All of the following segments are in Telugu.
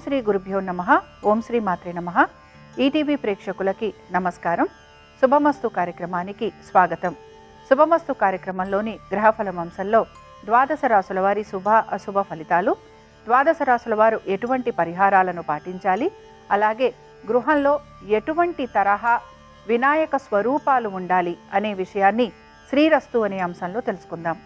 శ్రీ గురుభ్యో నమః. ఓం శ్రీ మాత్రే నమః. ఈటీవీ ప్రేక్షకులకి నమస్కారం. శుభమస్తు కార్యక్రమానికి స్వాగతం. శుభమస్తు కార్యక్రమంలోని గ్రహఫలం అంశంలో ద్వాదశ రాశుల వారి శుభ అశుభ ఫలితాలు, ద్వాదశ రాశుల వారు ఎటువంటి పరిహారాలను పాటించాలి, అలాగే గృహంలో ఎటువంటి తరహా వినాయక స్వరూపాలు ఉండాలి అనే విషయాన్ని శ్రీరస్తు అనే అంశంలో తెలుసుకుందాం.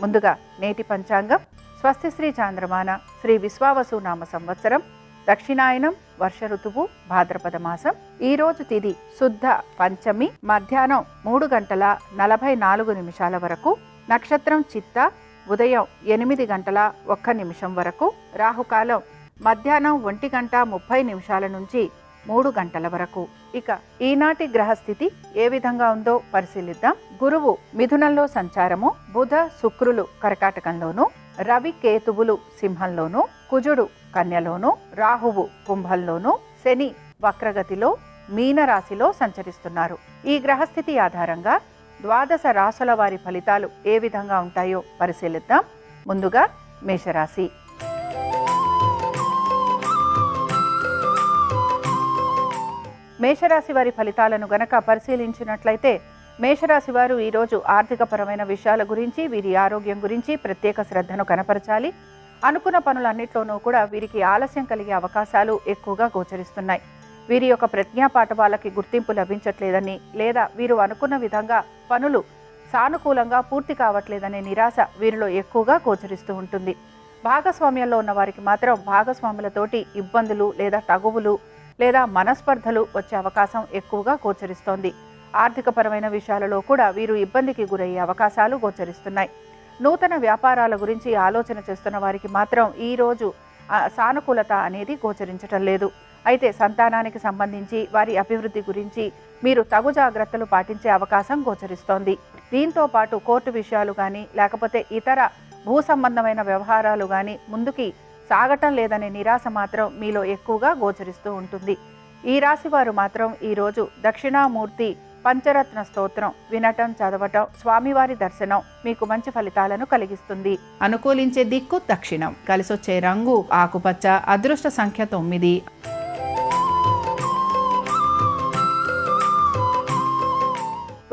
ముందుగా నేటి పంచాంగం. స్వస్తి శ్రీ చాంద్రమాన శ్రీ విశ్వావసు నామ సంవత్సరం, దక్షిణాయనం, వర్ష ఋతువు, భాద్రపద మాసం. ఈరోజు తిథి శుద్ధ పంచమి, మధ్యాహ్నం 3:44 వరకు. నక్షత్రం చిత్త, ఉదయం 8:01 వరకు. రాహుకాలం మధ్యాహ్నం 1:30 నుంచి 3 వరకు. ఇక ఈనాటి గ్రహస్థితి ఏ విధంగా ఉందో పరిశీలిద్దాం. గురువు మిథునంలో సంచారము, బుధ శుక్రులు కర్కాటకంలోను, రవి కేతువులు సింహంలోను, కుజుడు కన్యలోను, రాహువు కుంభంలోను, శని వక్రగతిలో మీనరాశిలో సంచరిస్తున్నారు. ఈ గ్రహస్థితి ఆధారంగా ద్వాదశ రాశుల వారి ఫలితాలు ఏ విధంగా ఉంటాయో పరిశీలిద్దాం. ముందుగా మేషరాశి. మేషరాశి వారి ఫలితాలను గనక పరిశీలించినట్లయితే, మేషరాశి వారు ఈరోజు ఆర్థికపరమైన విషయాల గురించి, వీరి ఆరోగ్యం గురించి ప్రత్యేక శ్రద్ధను కనపరచాలి. అనుకున్న పనులన్నింటిలోనూ కూడా వీరికి ఆలస్యం కలిగే అవకాశాలు ఎక్కువగా గోచరిస్తున్నాయి. వీరి యొక్క ప్రజ్ఞాపాఠవాలకి గుర్తింపు లభించట్లేదని, లేదా వీరు అనుకున్న విధంగా పనులు సానుకూలంగా పూర్తి కావట్లేదనే నిరాశ వీరిలో ఎక్కువగా గోచరిస్తూ ఉంటుంది. భాగస్వామ్యంలో ఉన్న వారికి మాత్రం భాగస్వాములతోటి ఇబ్బందులు లేదా తగువులు లేదా మనస్పర్ధలు వచ్చే అవకాశం ఎక్కువగా గోచరిస్తోంది. ఆర్థికపరమైన విషయాలలో కూడా వీరు ఇబ్బందికి గురయ్యే అవకాశాలు గోచరిస్తున్నాయి. నూతన వ్యాపారాల గురించి ఆలోచన చేస్తున్న వారికి మాత్రం ఈరోజు సానుకూలత అనేది గోచరించటం లేదు. అయితే సంతానానికి సంబంధించి వారి అభివృద్ధి గురించి మీరు తగు జాగ్రత్తలు పాటించే అవకాశం గోచరిస్తోంది. దీంతో పాటు కోర్టు విషయాలు కానీ, లేకపోతే ఇతర భూ సంబంధమైన వ్యవహారాలు కానీ ముందుకి సాగటం లేదనే నిరాశ మాత్రం మీలో ఎక్కువగా గోచరిస్తూ ఉంటుంది. ఈ రాశి వారు మాత్రం ఈరోజు దక్షిణామూర్తి పంచరత్న స్తోత్రం వినటం, చదవటం, స్వామివారి దర్శనం మీకు మంచి ఫలితాలను కలిగిస్తుంది. అనుకూలించే దిక్కు దక్షిణం. కలిసొచ్చే రంగు ఆకుపచ్చ. అదృష్ట సంఖ్య 9.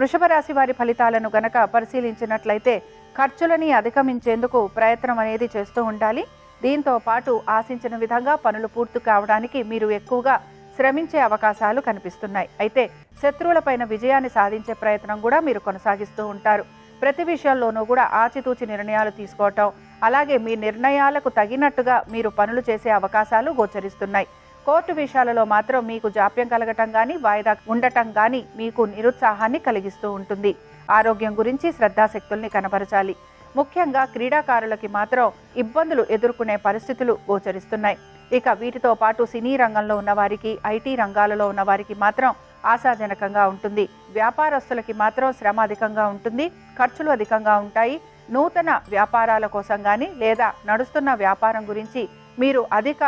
వృషభ రాశి వారి ఫలితాలను గనక పరిశీలించినట్లయితే, ఖర్చులని అధిగమించేందుకు ప్రయత్నం అనేది చేస్తూ ఉండాలి. దీంతో పాటు ఆశించిన విధంగా పనులు పూర్తి కావడానికి మీరు ఎక్కువగా శ్రమించే అవకాశాలు కనిపిస్తున్నాయి. అయితే శత్రువులపైన విజయాన్ని సాధించే ప్రయత్నం కూడా మీరు కొనసాగిస్తూ ఉంటారు. ప్రతి విషయంలోనూ కూడా ఆచితూచి నిర్ణయాలు తీసుకోవటం, అలాగే మీ నిర్ణయాలకు తగినట్టుగా మీరు పనులు చేసే అవకాశాలు గోచరిస్తున్నాయి. కోర్టు విషయాలలో మాత్రం మీకు జాప్యం కలగటం కానీ, వాయిదా ఉండటం కానీ మీకు నిరుత్సాహాన్ని కలిగిస్తూ ఉంటుంది. ఆరోగ్యం గురించి శ్రద్ధాశక్తుల్ని కనపరచాలి. ముఖ్యంగా క్రీడాకారులకి మాత్రం ఇబ్బందులు ఎదుర్కొనే పరిస్థితులు గోచరిస్తున్నాయి. ఇక వీటితో పాటు సినీ రంగంలో ఉన్నవారికి, ఐటీ రంగాలలో ఉన్నవారికి మాత్రం ఆశాజనకంగా ఉంటుంది. వ్యాపారస్తులకి మాత్రం శ్రమ అధికంగా ఉంటుంది, ఖర్చులు అధికంగా ఉంటాయి. నూతన వ్యాపారాల కోసం కానీ, లేదా నడుస్తున్న వ్యాపారం గురించి మీరు అధిక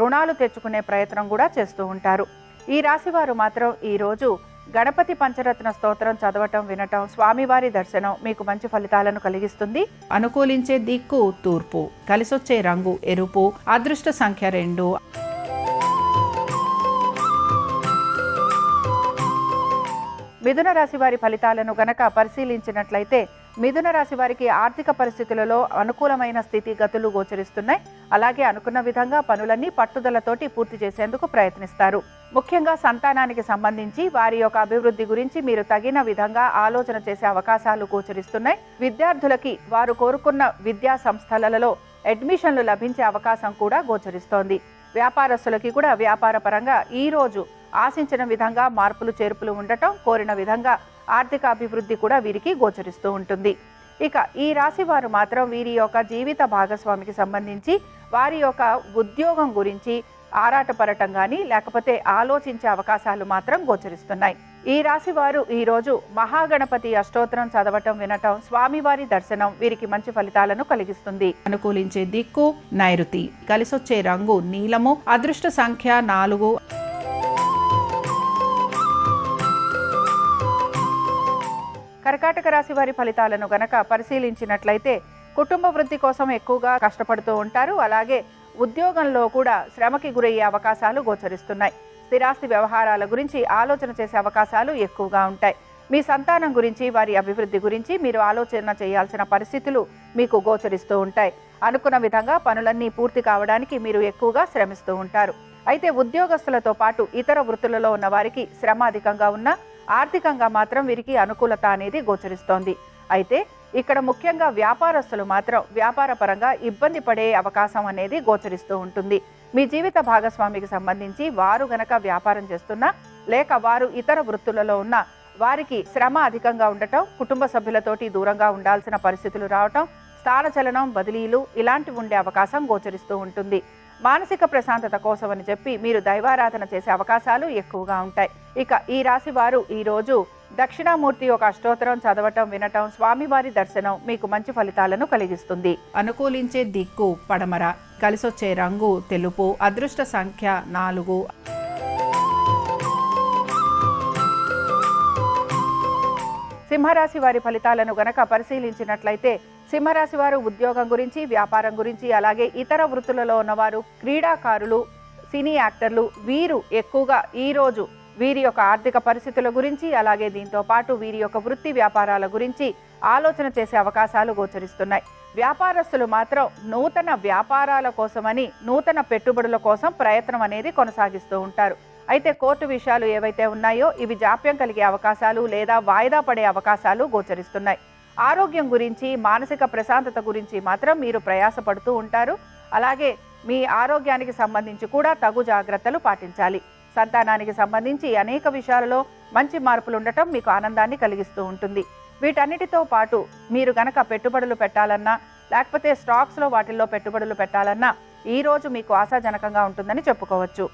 రుణాలు తెచ్చుకునే ప్రయత్నం కూడా చేస్తూ ఉంటారు. ఈ రాశివారు మాత్రం ఈరోజు గణపతి పంచరత్న స్తోత్రం చదవటం, వినటం, స్వామివారి దర్శనం మీకు మంచి ఫలితాలను కలిగిస్తుంది. అనుకూలించే దిక్కు తూర్పు. కలిసొచ్చే రంగు ఎరుపు. అదృష్ట సంఖ్య 2. మిథున రాశి వారి ఫలితాలను గనక పరిశీలించినట్లయితే, మిథున రాశి వారికి ఆర్థిక పరిస్థితులలో అనుకూలమైన స్థితిగతులు గోచరిస్తున్నాయి. అలాగే అనుకున్న విధంగా పనులన్నీ పట్టుదలతోటి పూర్తి చేసేందుకు ప్రయత్నిస్తారు. ముఖ్యంగా సంతానానికి సంబంధించి వారి యొక్క అభివృద్ధి గురించి మీరు తగిన విధంగా ఆలోచన చేసే అవకాశాలు గోచరిస్తున్నాయి. విద్యార్థులకి వారు కోరుకున్న విద్యా సంస్థలలో అడ్మిషన్లు లభించే అవకాశం కూడా గోచరిస్తోంది. వ్యాపారస్తులకి కూడా వ్యాపార పరంగా ఈరోజు ఆశించిన విధంగా మార్పులు చేర్పులు ఉండటం, కోరిన విధంగా ఆర్థిక అభివృద్ధి కూడా వీరికి గోచరిస్తూ ఉంటుంది. ఇక ఈ రాశి వారు మాత్రం వీరి యొక్క జీవిత భాగస్వామికి సంబంధించి వారి యొక్క ఉద్యోగం గురించి ఆరాటపడటం కానీ, లేకపోతే ఆలోచించే అవకాశాలు మాత్రం గోచరిస్తున్నాయి. ఈ రాశి వారు ఈరోజు మహాగణపతి అష్టోత్తరం చదవటం, వినటం, స్వామివారి దర్శనం వీరికి మంచి ఫలితాలను కలిగిస్తుంది. అనుకూలించే దిక్కు నైరుతి. కలిసొచ్చే రంగు నీలము. అదృష్ట సంఖ్య 4. కర్కాటక రాశి వారి ఫలితాలను గనక పరిశీలించినట్లయితే, కుటుంబ వృద్ధి కోసం ఎక్కువగా కష్టపడుతూ ఉంటారు. అలాగే ఉద్యోగంలో కూడా శ్రమకి గురయ్యే అవకాశాలు గోచరిస్తున్నాయి. స్థిరాస్తి వ్యవహారాల గురించి ఆలోచన చేసే అవకాశాలు ఎక్కువగా ఉంటాయి. మీ సంతానం గురించి, వారి అభివృద్ధి గురించి మీరు ఆలోచన చేయాల్సిన పరిస్థితులు మీకు గోచరిస్తూ ఉంటాయి. అనుకున్న విధంగా పనులన్నీ పూర్తి కావడానికి మీరు ఎక్కువగా శ్రమిస్తూ ఉంటారు. అయితే ఉద్యోగస్తులతో పాటు ఇతర వృత్తులలో ఉన్న వారికి శ్రమ అధికంగా ఉన్నా ఆర్థికంగా మాత్రం వీరికి అనుకూలత అనేది గోచరిస్తోంది. అయితే ఇక్కడ ముఖ్యంగా వ్యాపారస్తులు మాత్రం వ్యాపార పరంగా ఇబ్బంది పడే అవకాశం అనేది గోచరిస్తూ ఉంటుంది. మీ జీవిత భాగస్వామికి సంబంధించి వారు గనక వ్యాపారం చేస్తున్నా లేక వారు ఇతర వృత్తులలో ఉన్న వారికి శ్రమ అధికంగా ఉండటం, కుటుంబ సభ్యులతోటి దూరంగా ఉండాల్సిన పరిస్థితులు రావటం, స్థానచలనం, బదిలీలు ఇలాంటివి ఉండే అవకాశం గోచరిస్తూ ఉంటుంది. మానసిక ప్రశాంతత కోసమని చెప్పి మీరు దైవారాధన చేసే అవకాశాలు ఎక్కువగా ఉంటాయి. ఇక ఈ రాశి వారు ఈరోజు దక్షిణామూర్తి యొక్క అష్టోత్తరం చదవటం, వినటం, స్వామివారి దర్శనం మీకు మంచి ఫలితాలను కలిగిస్తుంది. అనుకూలించే దిక్కు పడమర, కలిసొచ్చే రంగు తెలుపు, అదృష్ట సంఖ్య 4. సింహరాశి వారి ఫలితాలను గనక పరిశీలించినట్లయితే సింహరాశి వారు ఉద్యోగం గురించి, వ్యాపారం గురించి, అలాగే ఇతర వృత్తులలో ఉన్నవారు, క్రీడాకారులు, సినీ యాక్టర్లు వీరు ఎక్కువగా ఈరోజు వీరి యొక్క ఆర్థిక పరిస్థితుల గురించి, అలాగే దీంతో పాటు వీరి యొక్క వృత్తి వ్యాపారాల గురించి ఆలోచన చేసే అవకాశాలు గోచరిస్తున్నాయి. వ్యాపారస్తులు మాత్రం నూతన వ్యాపారాల కోసమని, నూతన పెట్టుబడుల కోసం ప్రయత్నం అనేది కొనసాగిస్తూ ఉంటారు. అయితే కోర్టు విషయాలు ఏవైతే ఉన్నాయో ఇవి జాప్యం కలిగే అవకాశాలు లేదా వాయిదా పడే అవకాశాలు గోచరిస్తున్నాయి. ఆరోగ్యం గురించి, మానసిక ప్రశాంతత గురించి మాత్రం మీరు ప్రయాసపడుతూ ఉంటారు. అలాగే మీ ఆరోగ్యానికి సంబంధించి కూడా తగు జాగ్రత్తలు పాటించాలి. సంతానానికి సంబంధించి అనేక విషయాలలో మంచి మార్పులు ఉండటం మీకు ఆనందాన్ని కలిగిస్తూ ఉంటుంది. వీటన్నిటితో పాటు మీరు గనక పెట్టుబడులు పెట్టాలన్నా లేకపోతే స్టాక్స్లో వాటిల్లో పెట్టుబడులు పెట్టాలన్నా ఈరోజు మీకు ఆశాజనకంగా ఉంటుందని చెప్పుకోవచ్చు.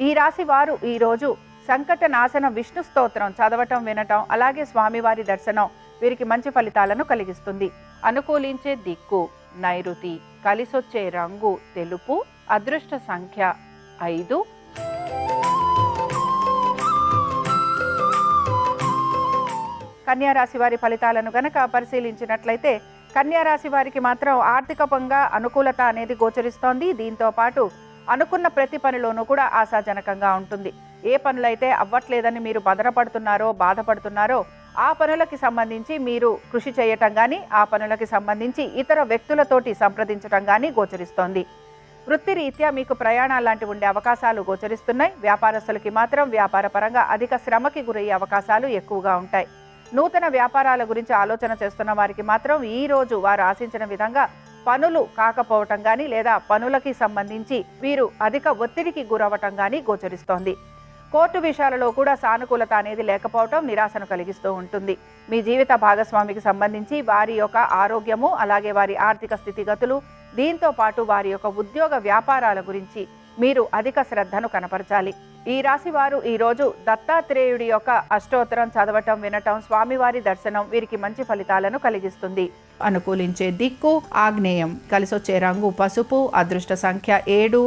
ఈ రాశి వారు ఈరోజు సంకట నాశన విష్ణు స్తోత్రం చదవటం, వినటం, అలాగే స్వామివారి దర్శనం వీరికి మంచి ఫలితాలను కలిగిస్తుంది. అనుకూలించే దిక్కు నైరుతి, కలిసొచ్చే రంగు తెలుపు, అదృష్ట సంఖ్య 5. కన్యా రాశి వారి ఫలితాలను గనక పరిశీలించినట్లయితే కన్యా రాశి వారికి మాత్రం ఆర్థికంగా అనుకూలత అనేది గోచరిస్తోంది. దీంతో పాటు అనుకున్న ప్రతి పనిలోనూ కూడా ఆశాజనకంగా ఉంటుంది. ఏ పనులైతే అవ్వట్లేదని మీరు బదరపడుతున్నారో, బాధపడుతున్నారో ఆ పనులకి సంబంధించి మీరు కృషి చేయటం కానీ, ఆ పనులకి సంబంధించి ఇతర వ్యక్తులతోటి సంప్రదించటం కానీ గోచరిస్తోంది. వృత్తిరీత్యా మీకు ప్రయాణాలు లాంటివి ఉండే అవకాశాలు గోచరిస్తున్నాయి. వ్యాపారస్తులకి మాత్రం వ్యాపార పరంగా అధిక శ్రమకి గురయ్యే అవకాశాలు ఎక్కువగా ఉంటాయి. నూతన వ్యాపారాల గురించి ఆలోచన చేస్తున్న వారికి మాత్రం ఈ రోజు వారు ఆశించిన విధంగా పనులు కాకపోవటం కానీ లేదా పనులకి సంబంధించి వీరు అధిక ఒత్తిడికి గురవటం కానీ గోచరిస్తోంది. కోర్టు విషయాలలో కూడా సానుకూలత అనేది లేకపోవటం నిరాశను కలిగిస్తూ ఉంటుంది. మీ జీవిత భాగస్వామికి సంబంధించి వారి యొక్క ఆరోగ్యము, అలాగే వారి ఆర్థిక స్థితిగతులు, దీంతో పాటు వారి యొక్క ఉద్యోగ వ్యాపారాల గురించి మీరు అధిక శ్రద్ధను కనపరచాలి. ఈ రాశి వారు ఈరోజు దత్తాత్రేయుడి యొక్క అష్టోత్తరం చదవటం, వినటం, స్వామివారి దర్శనం వీరికి మంచి ఫలితాలను కలిగిస్తుంది. అనుకూలించే దిక్కు ఆగ్నేయం, కలిసొచ్చే రంగు పసుపు, అదృష్ట సంఖ్య 7.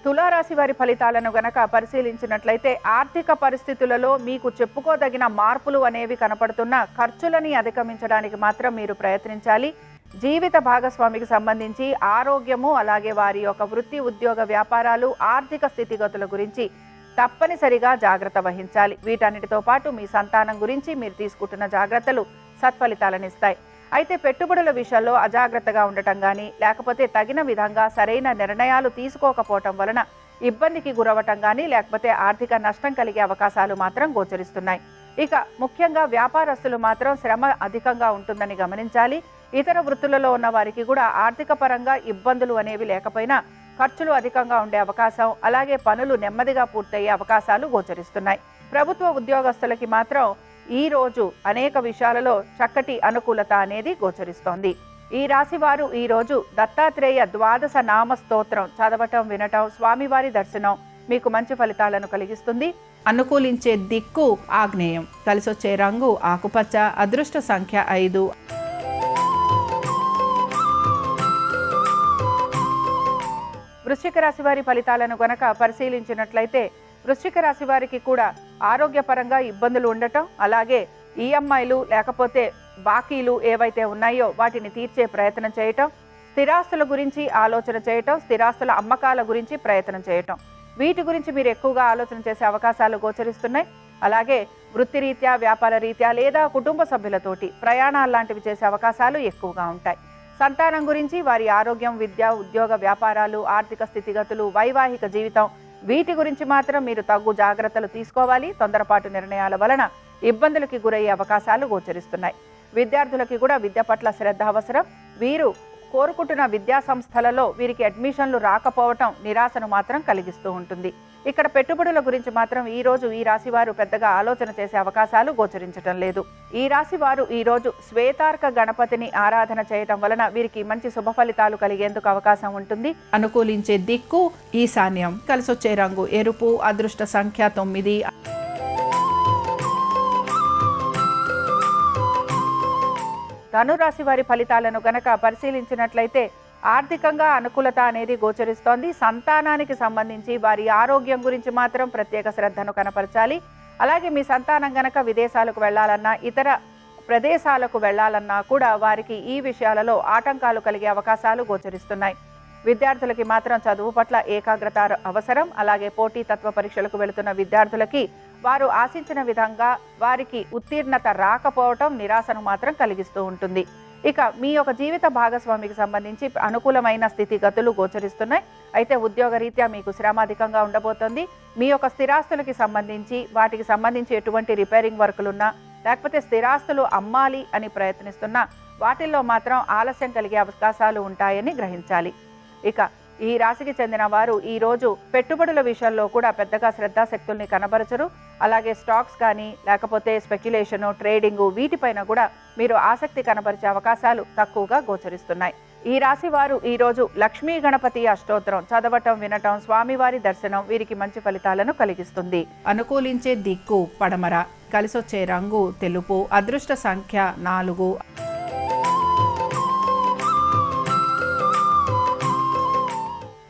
తులారాశి వారి ఫలితాలను గనక పరిశీలించినట్లయితే ఆర్థిక పరిస్థితులలో మీకు చెప్పుకోదగిన మార్పులు అనేవి కనపడుతున్న ఖర్చులని అధిగమించడానికి మాత్రం మీరు ప్రయత్నించాలి. జీవిత భాగస్వామికి సంబంధించి ఆరోగ్యము, అలాగే వారి యొక్క వృత్తి, ఉద్యోగ వ్యాపారాలు, ఆర్థిక స్థితిగతుల గురించి తప్పనిసరిగా జాగ్రత్త వహించాలి. వీటన్నిటితో పాటు మీ సంతానం గురించి మీరు తీసుకుంటున్న జాగ్రత్తలు సత్ఫలితాలను ఇస్తాయి. అయితే పెట్టుబడుల విషయంలో అజాగ్రత్తగా ఉండటం కానీ, లేకపోతే తగిన విధంగా సరైన నిర్ణయాలు తీసుకోకపోవటం వలన ఇబ్బందికి గురవటం కానీ, లేకపోతే ఆర్థిక నష్టం కలిగే అవకాశాలు మాత్రం గోచరిస్తున్నాయి. ఇక ముఖ్యంగా వ్యాపారస్తులు మాత్రం శ్రమ అధికంగా ఉంటుందని గమనించాలి. ఇతర వృత్తులలో ఉన్న వారికి కూడా ఆర్థిక పరంగా ఇబ్బందులు అనేవి లేకపోయినా ఖర్చులు అధికంగా ఉండే అవకాశం, అలాగే పనులు నెమ్మదిగా పూర్తయ్యే అవకాశాలు గోచరిస్తున్నాయి. ప్రభుత్వ ఉద్యోగస్తులకి మాత్రం ఈ రోజు అనేక విషయాలలో చక్కటి అనుకూలత అనేది గోచరిస్తోంది. ఈ రాశి వారు ఈ రోజు దత్తాత్రేయ ద్వాదశ నామ స్తోత్రం చదవటం, వినటం, స్వామివారి దర్శనం మీకు మంచి ఫలితాలను కలిగిస్తుంది. అనుకూలించే దిక్కు ఆగ్నేయం, కలిసొచ్చే రంగు ఆకుపచ్చ, అదృష్ట సంఖ్య 5. వృశ్చిక రాశి వారి ఫలితాలను గనక పరిశీలించినట్లయితే వృశ్చిక రాశి వారికి కూడా ఆరోగ్యపరంగా ఇబ్బందులు ఉండటం, అలాగే ఈఎంఐలు లేకపోతే బాకీలు ఏవైతే ఉన్నాయో వాటిని తీర్చే ప్రయత్నం చేయటం, స్థిరాస్తుల గురించి ఆలోచన చేయటం, స్థిరాస్తుల అమ్మకాల గురించి ప్రయత్నం చేయటం, వీటి గురించి మీరు ఎక్కువగా ఆలోచన చేసే అవకాశాలు గోచరిస్తున్నాయి. అలాగే వృత్తిరీత్యా, వ్యాపార రీత్యా లేదా కుటుంబ సభ్యులతోటి ప్రయాణాలు లాంటివి చేసే అవకాశాలు ఎక్కువగా ఉంటాయి. సంతానం గురించి, వారి ఆరోగ్యం, విద్య, ఉద్యోగ, వ్యాపారాలు, ఆర్థిక స్థితిగతులు, వైవాహిక జీవితం, వీటి గురించి మాత్రం మీరు తగు జాగ్రత్తలు తీసుకోవాలి. తొందరపాటు నిర్ణయాల వలన ఇబ్బందులకి గురయ్యే అవకాశాలు గోచరిస్తున్నాయి. విద్యార్థులకి కూడా విద్య పట్ల శ్రద్ధ అవసరం. వీరు కోరుకుంటున్న విద్యా సంస్థలలో వీరికి అడ్మిషన్లు రాకపోవటం నిరాశను మాత్రం కలిగిస్తూ ఉంటుంది. ఇక్కడ పెట్టుబడుల గురించి మాత్రం ఈ రోజు ఈ రాశి వారు పెద్దగా ఆలోచన చేసే అవకాశాలు గోచరించడం లేదు. ఈ రాశి వారు ఈ రోజు శ్వేతార్క గణపతిని ఆరాధన చేయటం వలన వీరికి మంచి శుభ ఫలితాలు కలిగేందుకు అవకాశం ఉంటుంది. అనుకూలించే దిక్కు ఈశాన్యం, కలిసొచ్చే రంగు ఎరుపు, అదృష్ట సంఖ్య 9. ధనురాశి వారి ఫలితాలను గనక పరిశీలించినట్లయితే ఆర్థికంగా అనుకూలత అనేది గోచరిస్తోంది. సంతానానికి సంబంధించి వారి ఆరోగ్యం గురించి మాత్రం ప్రత్యేక శ్రద్ధను కనపరచాలి. అలాగే మీ సంతానం గనక విదేశాలకు వెళ్లాలన్నా, ఇతర ప్రదేశాలకు వెళ్లాలన్నా కూడా వారికి ఈ విషయాలలో ఆటంకాలు కలిగే అవకాశాలు గోచరిస్తున్నాయి. విద్యార్థులకి మాత్రం చదువు పట్ల ఏకాగ్రత అవసరం. అలాగే పోటీతత్వ పరీక్షలకు వెళుతున్న విద్యార్థులకి వారు ఆశించిన విధంగా వారికి ఉత్తీర్ణత రాకపోవటం నిరాశను మాత్రం కలిగిస్తూ ఉంటుంది. ఇక మీ యొక్క జీవిత భాగస్వామికి సంబంధించి అనుకూలమైన స్థితిగతులు గోచరిస్తున్నాయి. అయితే ఉద్యోగ రీత్యా మీకు శ్రమ అధికంగా ఉండబోతోంది. మీ యొక్క స్థిరాస్తులకి సంబంధించి, వాటికి సంబంధించి ఎటువంటి రిపేరింగ్ వర్కులున్నా, లేకపోతే స్థిరాస్తులు అమ్మాలి అని ప్రయత్నిస్తున్నా వాటిల్లో మాత్రం ఆలస్యం కలిగే అవకాశాలు ఉంటాయని గ్రహించాలి. ఇక ఈ రాశికి చెందిన వారు ఈ రోజు పెట్టుబడుల విషయంలో కూడా పెద్దగా శ్రద్ధాశక్తుల్ని కనబరచరు. అలాగే స్టాక్స్ కానీ, లేకపోతే స్పెక్యులేషను, ట్రేడింగు, వీటిపైన కూడా మీరు ఆసక్తి కనబరిచే అవకాశాలు తక్కువగా గోచరిస్తున్నాయి. ఈ రాశి వారు ఈ రోజు లక్ష్మీ గణపతి అష్టోత్తరం చదవటం, వినటం, స్వామివారి దర్శనం వీరికి మంచి ఫలితాలను కలిగిస్తుంది. అనుకూలించే దిక్కు పడమర, కలిసొచ్చే రంగు తెలుపు, అదృష్ట సంఖ్య 4.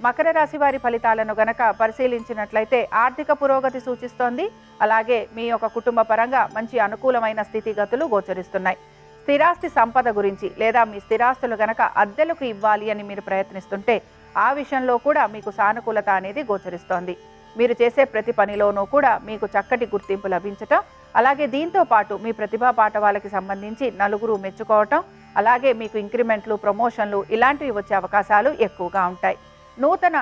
మకర రాశి వారి ఫలితాలను గనక పరిశీలించినట్లయితే ఆర్థిక పురోగతి సూచిస్తోంది. అలాగే మీ యొక్క కుటుంబ పరంగా మంచి అనుకూలమైన స్థితిగతులు గోచరిస్తున్నాయి. స్థిరాస్తి సంపద గురించి లేదా మీ స్థిరాస్తులు గనక అద్దెలకు ఇవ్వాలి అని మీరు ప్రయత్నిస్తుంటే ఆ విషయంలో కూడా మీకు సానుకూలత అనేది గోచరిస్తోంది. మీరు చేసే ప్రతి పనిలోనూ కూడా మీకు చక్కటి గుర్తింపు లభించటం, అలాగే దీంతో పాటు మీ ప్రతిభా పాఠవాలకి సంబంధించి నలుగురు మెచ్చుకోవటం, అలాగే మీకు ఇంక్రిమెంట్లు, ప్రమోషన్లు ఇలాంటివి వచ్చే అవకాశాలు ఎక్కువగా ఉంటాయి. నూతన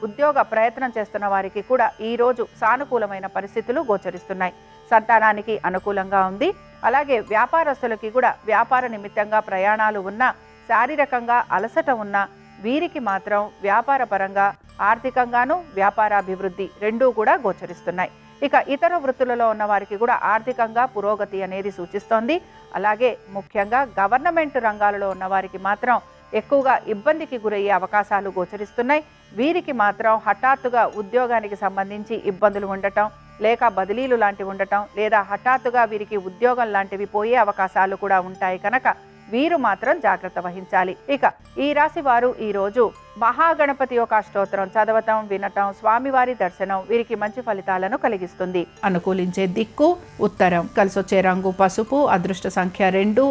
ఉద్యోగ ప్రయత్నం చేస్తున్న వారికి కూడా ఈ రోజు సానుకూలమైన పరిస్థితులు గోచరిస్తున్నాయి. సంతానానికి అనుకూలంగా ఉంది. అలాగే వ్యాపారస్తులకి కూడా వ్యాపార నిమిత్తంగా ప్రయాణాలు ఉన్నా, శారీరకంగా అలసట ఉన్నా వీరికి మాత్రం వ్యాపార పరంగా, ఆర్థికంగాను వ్యాపారాభివృద్ధి రెండూ కూడా గోచరిస్తున్నాయి. ఇక ఇతర వృత్తులలో ఉన్న వారికి కూడా ఆర్థికంగా పురోగతి అనేది సూచిస్తోంది. అలాగే ముఖ్యంగా గవర్నమెంట్ రంగాలలో ఉన్న వారికి మాత్రం ఎక్కువగా ఇబ్బందికి గురయ్యే అవకాశాలు గోచరిస్తున్నాయి. వీరికి మాత్రం హఠాత్తుగా ఉద్యోగానికి సంబంధించి ఇబ్బందులు ఉండటం, లేక బదిలీలు లాంటివి ఉండటం, లేదా హఠాత్తుగా వీరికి ఉద్యోగం లాంటివి పోయే అవకాశాలు కూడా ఉంటాయి కనుక వీరు మాత్రం జాగ్రత్త వహించాలి. ఇక ఈ రాశి వారు ఈ రోజు మహాగణపతి యొక్క అష్టోత్తరం చదవటం, వినటం, స్వామివారి దర్శనం వీరికి మంచి ఫలితాలను కలిగిస్తుంది. అనుకూలించే దిక్కు ఉత్తరం, కలిసొచ్చే రంగు పసుపు, అదృష్ట సంఖ్య 2.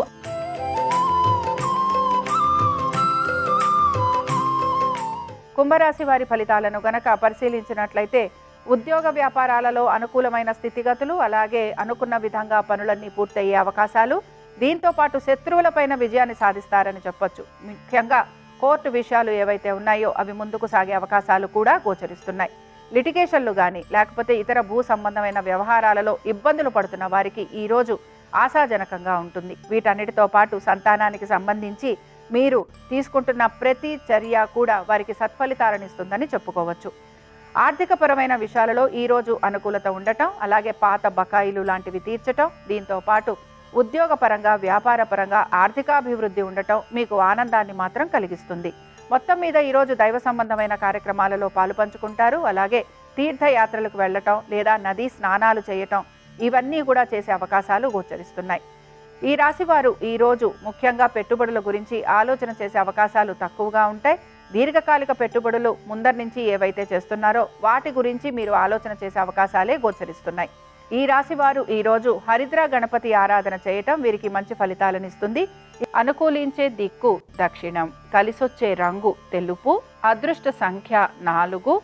కుంభరాశి వారి ఫలితాలను గనక పరిశీలించినట్లయితే ఉద్యోగ వ్యాపారాలలో అనుకూలమైన స్థితిగతులు, అలాగే అనుకున్న విధంగా పనులన్నీ పూర్తయ్యే అవకాశాలు, దీంతో పాటు శత్రువులపైన విజయాన్ని సాధిస్తారని చెప్పొచ్చు. ముఖ్యంగా కోర్టు విషయాలు ఏవైతే ఉన్నాయో అవి ముందుకు సాగే అవకాశాలు కూడా గోచరిస్తున్నాయి. లిటిగేషన్లు కానీ, లేకపోతే ఇతర భూ సంబంధమైన వ్యవహారాలలో ఇబ్బందులు పడుతున్న వారికి ఈరోజు ఆశాజనకంగా ఉంటుంది. వీటన్నిటితో పాటు సంతానానికి సంబంధించి మీరు తీసుకుంటున్న ప్రతి చర్య కూడా వారికి సత్ఫలితాలను ఇస్తుందని చెప్పుకోవచ్చు. ఆర్థికపరమైన విషయాలలో ఈరోజు అనుకూలత ఉండటం, అలాగే పాత బకాయిలు లాంటివి తీర్చటం, దీంతో పాటు ఉద్యోగపరంగా, వ్యాపారపరంగా ఆర్థికాభివృద్ధి ఉండటం మీకు ఆనందాన్ని మాత్రం కలిగిస్తుంది. మొత్తం మీద ఈరోజు దైవ సంబంధమైన కార్యక్రమాలలో పాలుపంచుకుంటారు. అలాగే తీర్థయాత్రలకు వెళ్ళటం లేదా నదీ స్నానాలు చేయటం ఇవన్నీ కూడా చేసే అవకాశాలు గోచరిస్తున్నాయి. ఈ రాశివారు ఈరోజు ముఖ్యంగా పెట్టుబడుల గురించి ఆలోచన చేసే అవకాశాలు తక్కువగా ఉంటాయి. దీర్ఘకాలిక పెట్టుబడులు ముందరి నుంచి ఏవైతే చేస్తున్నారో వాటి గురించి మీరు ఆలోచన చేసే అవకాశాలే గోచరిస్తున్నాయి. ఈ రాశి వారు ఈరోజు హరిద్ర గణపతి ఆరాధన చేయటం వీరికి మంచి ఫలితాలను ఇస్తుంది. అనుకూలించే దిక్కు దక్షిణం, కలిసొచ్చే రంగు తెలుపు, అదృష్ట సంఖ్య 4.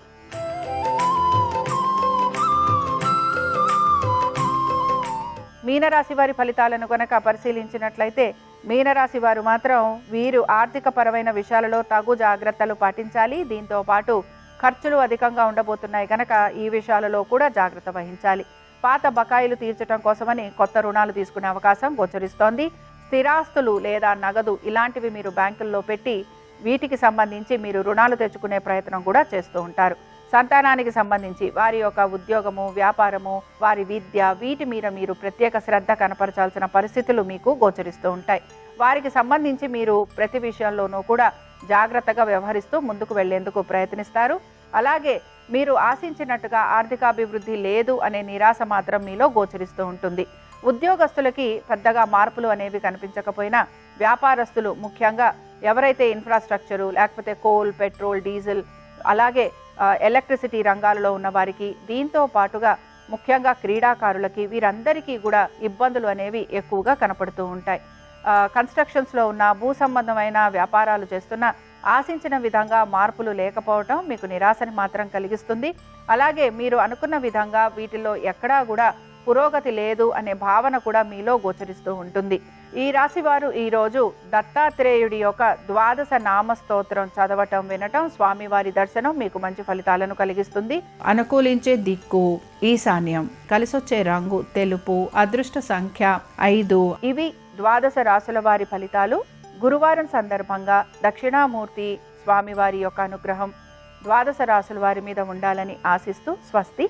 మీనరాశి వారి ఫలితాలను కనుక పరిశీలించినట్లయితే మీనరాశి వారు మాత్రం వీరు ఆర్థిక పరమైన విషయాలలో తగు జాగ్రత్తలు పాటించాలి. దీంతో పాటు ఖర్చులు అధికంగా ఉండబోతున్నాయి కనుక ఈ విషయాలలో కూడా జాగ్రత్త వహించాలి. పాత బకాయిలు తీర్చడం కోసమని కొత్త రుణాలు తీసుకునే అవకాశం గోచరిస్తోంది. స్థిరాస్తులు లేదా నగదు ఇలాంటివి మీరు బ్యాంకుల్లో పెట్టి వీటికి సంబంధించి మీరు రుణాలు తెచ్చుకునే ప్రయత్నం కూడా చేస్తూ ఉంటారు. సంతానానికి సంబంధించి వారి యొక్క ఉద్యోగము, వ్యాపారము, వారి విద్య వీటి మీద మీరు ప్రత్యేక శ్రద్ధ కనపరచాల్సిన పరిస్థితులు మీకు గోచరిస్తూ ఉంటాయి. వారికి సంబంధించి మీరు ప్రతి విషయంలోనూ కూడా జాగ్రత్తగా వ్యవహరిస్తూ ముందుకు వెళ్లేందుకు ప్రయత్నిస్తారు. అలాగే మీరు ఆశించినట్టుగా ఆర్థికాభివృద్ధి లేదు అనే నిరాశ మాత్రం మీలో గోచరిస్తూ ఉంటుంది. ఉద్యోగస్తులకి పెద్దగా మార్పులు అనేవి కనిపించకపోయినా వ్యాపారస్తులు ముఖ్యంగా ఎవరైతే ఇన్ఫ్రాస్ట్రక్చరు లేకపోతే కోల్, పెట్రోల్, డీజిల్ అలాగే ఎలక్ట్రిసిటీ రంగాలలో ఉన్న వారికి, దీంతో పాటుగా ముఖ్యంగా క్రీడాకారులకి వీరందరికీ కూడా ఇబ్బందులు అనేవి ఎక్కువగా కనపడుతూ ఉంటాయి. కన్స్ట్రక్షన్స్లో ఉన్న భూ సంబంధమైన వ్యాపారాలు చేస్తున్న ఆశించిన విధంగా మార్పులు లేకపోవటం మీకు నిరాశని మాత్రం కలిగిస్తుంది. అలాగే మీరు అనుకున్న విధంగా వీటిలో ఎక్కడా కూడా పురోగతి లేదు అనే భావన కూడా మీలో గోచరిస్తూ ఉంటుంది. ఈ రాశి వారు ఈరోజు దత్తాత్రేయుడి యొక్క 12 నామ స్తోత్రం చదవటం, వినటం, స్వామివారి దర్శనం మీకు మంచి ఫలితాలను కలిగిస్తుంది. అనుకూలించే దిక్కు ఈశాన్యం, కలిసొచ్చే రంగు తెలుపు, అదృష్ట సంఖ్య 5. ఇవి 12 రాశుల వారి ఫలితాలు. గురువారం సందర్భంగా దక్షిణామూర్తి స్వామివారి యొక్క అనుగ్రహం 12 రాశుల వారి మీద ఉండాలని ఆశిస్తూ స్వస్తి.